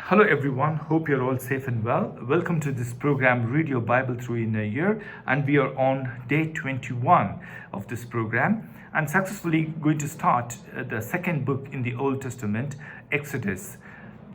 Hello everyone, hope you're all safe and well. Welcome to this program, Read Your Bible Through in a Year, and we are on day 21 of this program and successfully going to start the second book in the Old Testament, Exodus.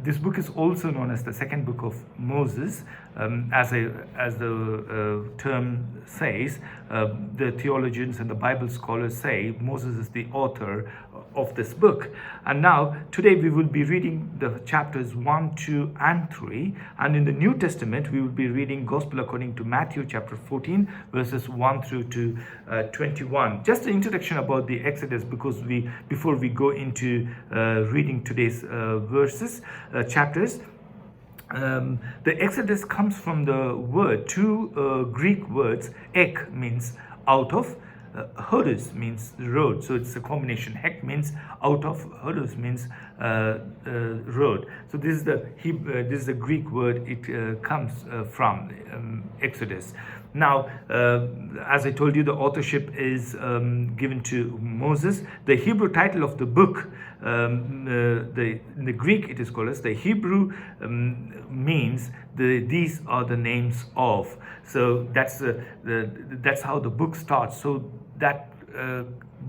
This book is also known as the second book of Moses, as the term says. The theologians and the Bible scholars say Moses is the author of this book. And now, today we will be reading the chapters 1, 2, and 3. And in the New Testament, we will be reading Gospel according to Matthew chapter 14, verses 1 through to 21. Just an introduction about the Exodus, because before we go into reading today's chapters. The Exodus comes from the word, two Greek words. Ek means out of, Hodos means road, so it's a combination. Hek means out of, Hodos means road. So this is the Greek word. It comes from Exodus. Now, as I told you, the authorship is given to Moses. The Hebrew title of the book, in the Greek it is called as, the Hebrew means these are the names of. So that's how the book starts. So that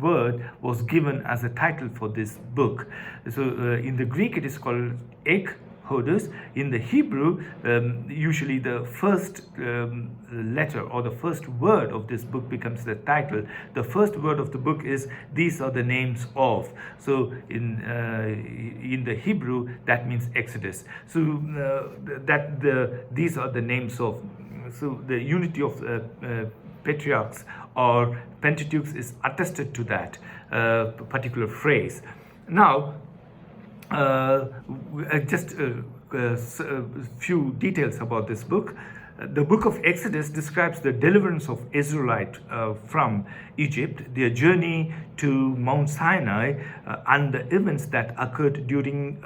word was given as a title for this book. So in the Greek it is called Ek Hodos. In the Hebrew, usually the first letter or the first word of this book becomes the title. The first word of the book is these are the names of. So in the Hebrew, that means Exodus. So these are the names of. So the unity of patriarchs or Pentateuch is attested to that particular phrase. Now, just a few details about this book. The book of Exodus describes the deliverance of Israelite from Egypt, their journey to Mount Sinai, and the events that occurred during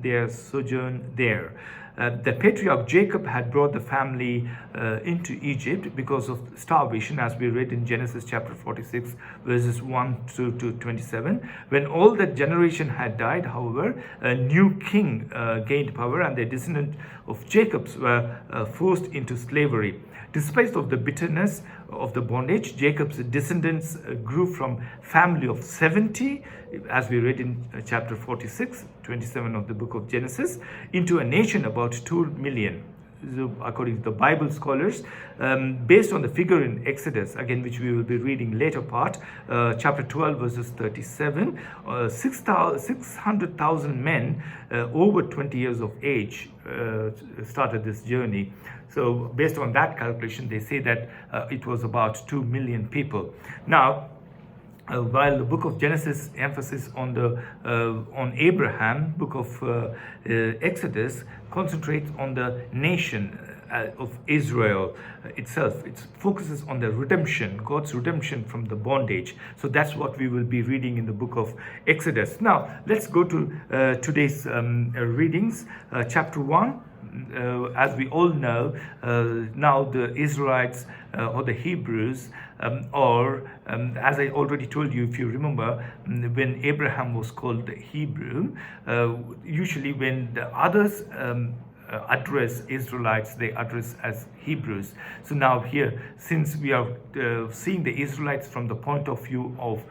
their sojourn there. The patriarch Jacob had brought the family into Egypt because of starvation, as we read in Genesis chapter 46, verses 1 to 27. When all that generation had died, however, a new king gained power, and the descendants of Jacob were forced into slavery. Despite of the bitterness of the bondage, Jacob's descendants grew from family of 70, as we read in chapter 46, 27 of the book of Genesis, into a nation about 2 million. So according to the Bible scholars, based on the figure in Exodus, again, which we will be reading later part, chapter 12, verses 37, 600,000 men over 20 years of age started this journey. So based on that calculation, they say that it was about 2 million people. Now, while the book of Genesis emphasis on Abraham, book of Exodus concentrates on the nation of Israel itself. It focuses on the redemption, God's redemption from the bondage. So that's what we will be reading in the book of Exodus. Now, let's go to today's readings. Chapter 1. As we all know, now the Israelites or the Hebrews, as I already told you, if you remember, when Abraham was called the Hebrew, usually when the others address Israelites, they address as Hebrews. So now here, since we are seeing the Israelites from the point of view of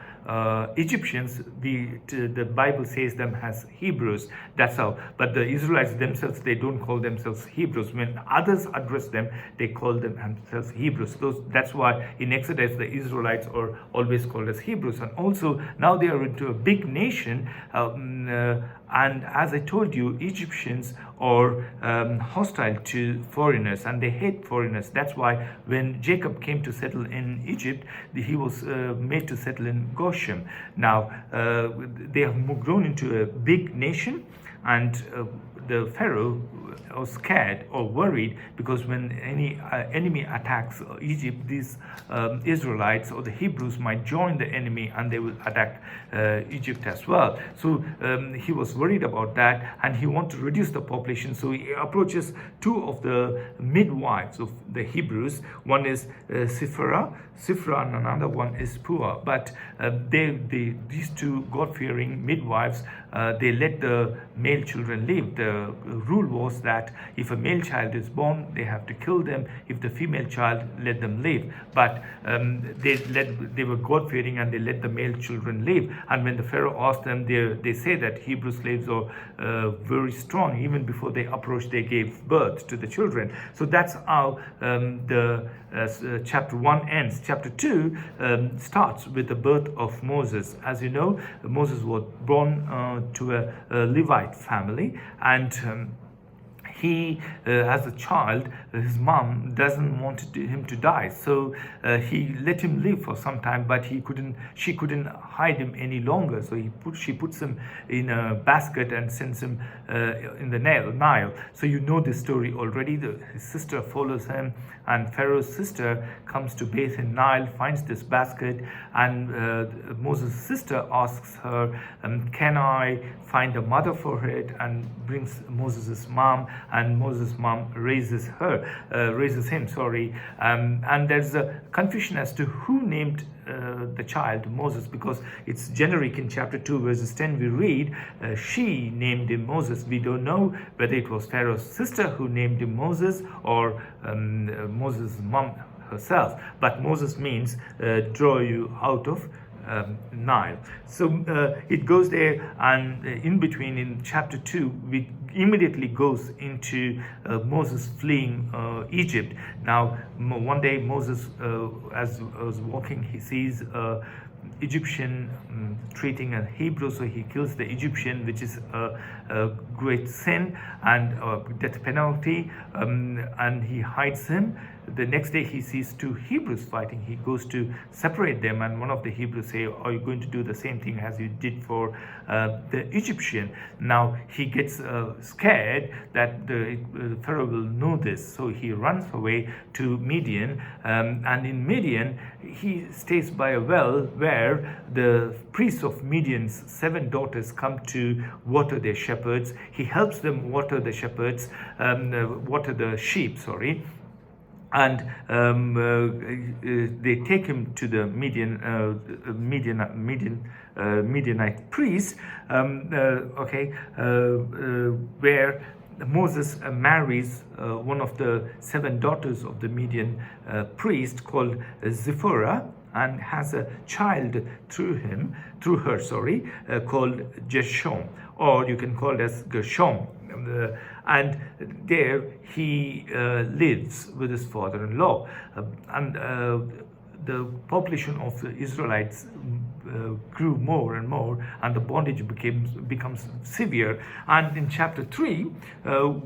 Egyptians, the Bible says them as Hebrews. That's how. But the Israelites themselves, they don't call themselves Hebrews. When others address them, they call themselves Hebrews. That's why in Exodus the Israelites are always called as Hebrews. And also now they are into a big nation. And as I told you, Egyptians are hostile to foreigners and they hate foreigners. That's why when Jacob came to settle in Egypt, he was made to settle in Goshen. Now, they have grown into a big nation, and the Pharaoh was scared or worried, because when any enemy attacks Egypt, these Israelites or the Hebrews might join the enemy and they will attack Egypt as well. So he was worried about that, and he wanted to reduce the population. So he approaches two of the midwives of the Hebrews. One is Sifra, and another one is Pua. But these two God-fearing midwives, they let the male children live. The rule was that if a male child is born, they have to kill them. If the female child, let them live. But they were God-fearing, and they let the male children live. And when the Pharaoh asked them, they say that Hebrew slaves are very strong. Even before they approached, they gave birth to the children. So that's how the chapter 1 ends. Chapter 2 starts with the birth of Moses. As you know, Moses was born to a Levite family, and he, as a child, his mom doesn't want him to die, so he let him live for some time, but she couldn't hide him any longer. So she puts him in a basket and sends him in the Nile. So you know this story already. His sister follows him, and Pharaoh's sister comes to bathe in Nile, finds this basket, and Moses' sister asks her, can I find a mother for it, and brings Moses' mom, and Moses' mom raises him, and there's a confusion as to who named the child Moses, because it's generic. In chapter 2 verses 10 we read, she named him Moses. We don't know whether it was Pharaoh's sister who named him Moses, or Moses' mom herself, but Moses means draw you out of Nile. So it goes there, and in between, in chapter 2, we immediately goes into Moses fleeing Egypt. Now, one day Moses, as was walking, he sees Egyptian treating a Hebrew, so he kills the Egyptian, which is a great sin and death penalty, and he hides him. The next day he sees two Hebrews fighting. He goes to separate them, and one of the Hebrews say, are you going to do the same thing as you did for the Egyptian? Now he gets scared that the Pharaoh will know this, so he runs away to Midian, and in Midian he stays by a well where the priests of Midian's 7 daughters come to water their shepherds. He helps them water the shepherds, water the sheep, and they take him to the Medianite Priest, where Moses marries one of the 7 daughters of the Median priest called Zipporah, and has a child through her, called Gershom, or you can call it as Gershom. And there he lives with his father-in-law, and the population of the Israelites grew more and more, and the bondage becomes severe. And in chapter 3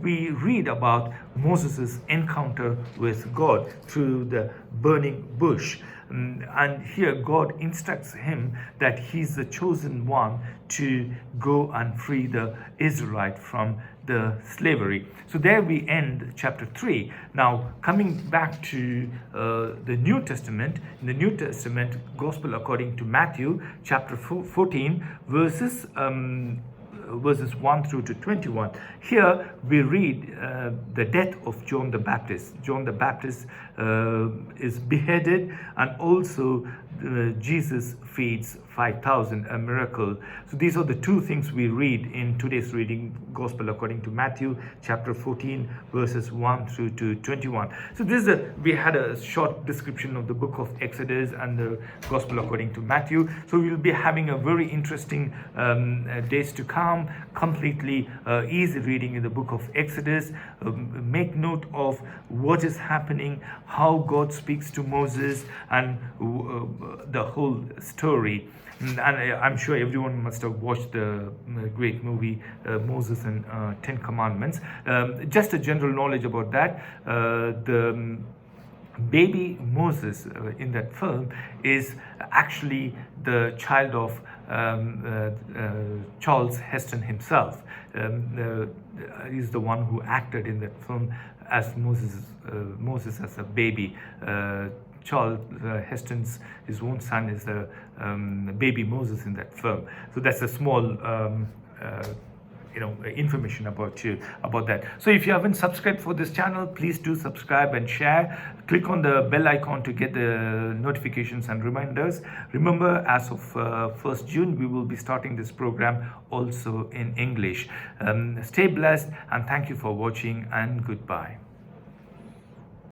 we read about Moses' encounter with God through the burning bush. And here God instructs him that he's the chosen one to go and free the Israelite from the slavery. So there we end chapter 3. Now coming back to the New Testament, in the New Testament, Gospel according to Matthew, chapter 14, verses 1 through to 21. Here we read the death of John the Baptist. John the Baptist is beheaded, and also Jesus feeds 5,000, a miracle. So these are the two things we read in today's reading, Gospel according to Matthew, chapter 14, verses 1 through to 21. So we had a short description of the book of Exodus and the Gospel according to Matthew. So we'll be having a very interesting days to come, completely easy reading in the book of Exodus. Make note of what is happening, how God speaks to Moses, and the whole story. And I'm sure everyone must have watched the great movie Moses and 10 Commandments. Just a general knowledge about that. The baby Moses in that film is actually the child of Charles Heston himself. Is the one who acted in that film as Moses as a baby. Charles Heston's his own son is the baby Moses in that film. So that's a small information about that. So if you haven't subscribed for this channel, please do subscribe and share. Click on the bell icon to get the notifications and reminders. Remember, as of 1st June, we will be starting this program also in English. Stay blessed, and thank you for watching, and goodbye.